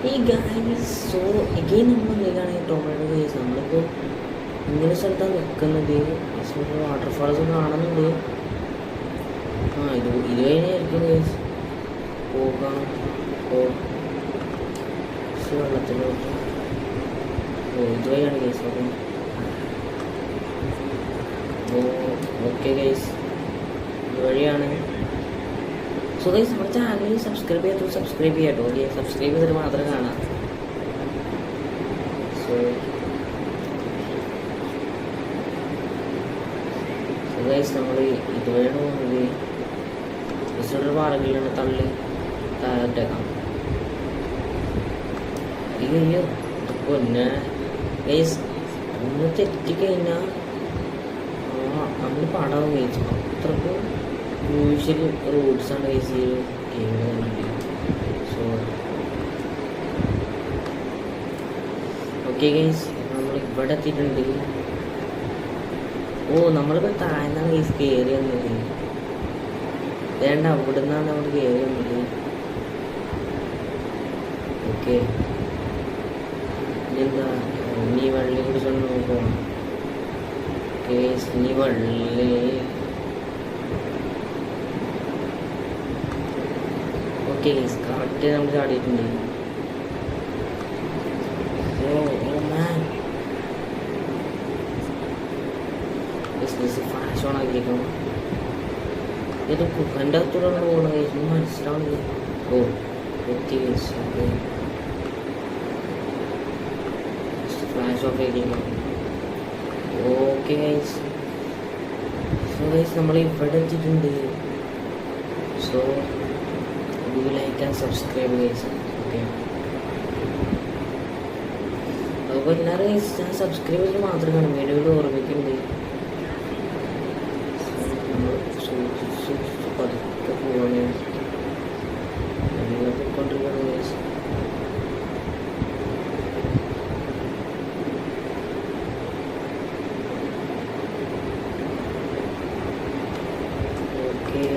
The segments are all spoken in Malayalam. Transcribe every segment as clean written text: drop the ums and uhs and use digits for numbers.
ഈ ഗൈസ് സോ എഗെയിൻ നമ്മൾ എന്തെങ്കിലും ടൊമാറ്റോ ഗൈസ് നമ്മളിപ്പോൾ ഇങ്ങനെ സ്ഥലത്താണ് നിൽക്കുന്നത്. വാട്ടർഫാൾസ് കാണുന്നുണ്ട്. ഇത് കഴിഞ്ഞായിരിക്കും ഗൈസ് പോകാം. വെള്ളത്തിലോട്ട് ഇതുവഴിയാണ് ഗൈസ്. ഓക്കെ ഗൈസ് ഇതുവഴിയാണ്. സോ ഗൈസ് നമ്മുടെ ചാനൽ സബ്സ്ക്രൈബ് ചെയ്യാട്ടോ. ഓക്കെ സബ്സ്ക്രൈബ് ചെയ്തിട്ട് മാത്രം കാണാം. സോ ഗൈസ് നമ്മൾ ഇതുവഴിയാണ് പോകുന്നത്. ബസ്സിലൊരു പാറകളിലാണ് തള്ളി താഴത്തേക്കാം. അയ്യോ പിന്നെ ഗൈസ് ഒന്ന് തെറ്റിക്കഴിഞ്ഞാൽ നമ്മൾ പടം കഴിച്ചു. അത്രക്കും യൂഷ്വൽ റൂട്ട്സാണ് ഗൈസ് ഈ ഗെയിമിൽ തന്നെ. സോ ഓക്കെ ഗൈസ് നമ്മൾ ഇവിടെ എത്തിയിട്ടുണ്ട്. നമ്മളിപ്പോൾ താഴ്ന്നാണ് ഗൈസ് കയറി വന്നത്. വേണ്ട അവിടെ നിന്നാണ് നമ്മൾ കയറി വന്നത്. ഓക്കെ ഇതെന്താ ഇനി വള്ളി കുടിച്ചോണ്ട് നോക്കാം. ഇനി വള്ളി ഓക്കെ ഗൈസ് കറക്റ്റ് നമ്മൾ ചാടിയിട്ടുണ്ട്. Flash on ആക്കിയേക്കാം. ഇത് കുഹൻ്റെ അകത്തൂടെ പോകണം ഗൈസ് മനസ്സിലാവുന്നില്ല. എത്തി ഗൈസ്. ഫ്ലാഷ് ഓഫ് ആക്കിയേക്കാം. ഓക്കെ ഗൈസ് സോ ഗൈസ് നമ്മൾ ഇവിടെ എത്തിയിട്ടുണ്ട്. So do like and subscribe guys. Okay അപ്പോൾ എല്ലാവരും ഗൈസ് ഞാൻ സബ്സ്ക്രൈബ് ചെയ്ത് മാത്രം കാണും. വീഡിയോയിൽ ഓർമ്മിക്കുന്നുണ്ട്. പതുക്കെ പോവാണ് പോയിക്കൊണ്ടിരിക്കുകയാണ് ഗൈസ്.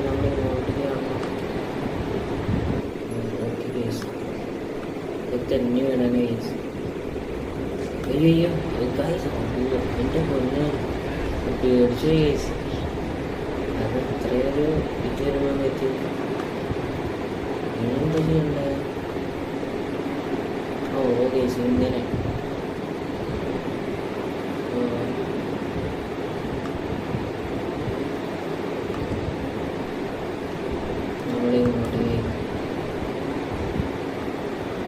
നമ്മൾ ഇങ്ങോട്ടേക്കാണ്. ഓക്കെ ഗൈസ് തെന്നി വേണം ഗൈസ്. അയ്യോ ഗൈസ് എൻ്റെ പൊന്നെ പേടിച്ചു ഗൈസ്. അത് ഇത്രയൊരു ഇത് വരുമ്പോൾ എത്തി. ഇനെന്താ ചെയ്യണ്ടേ? ഗൈസ് ഇങ്ങനെ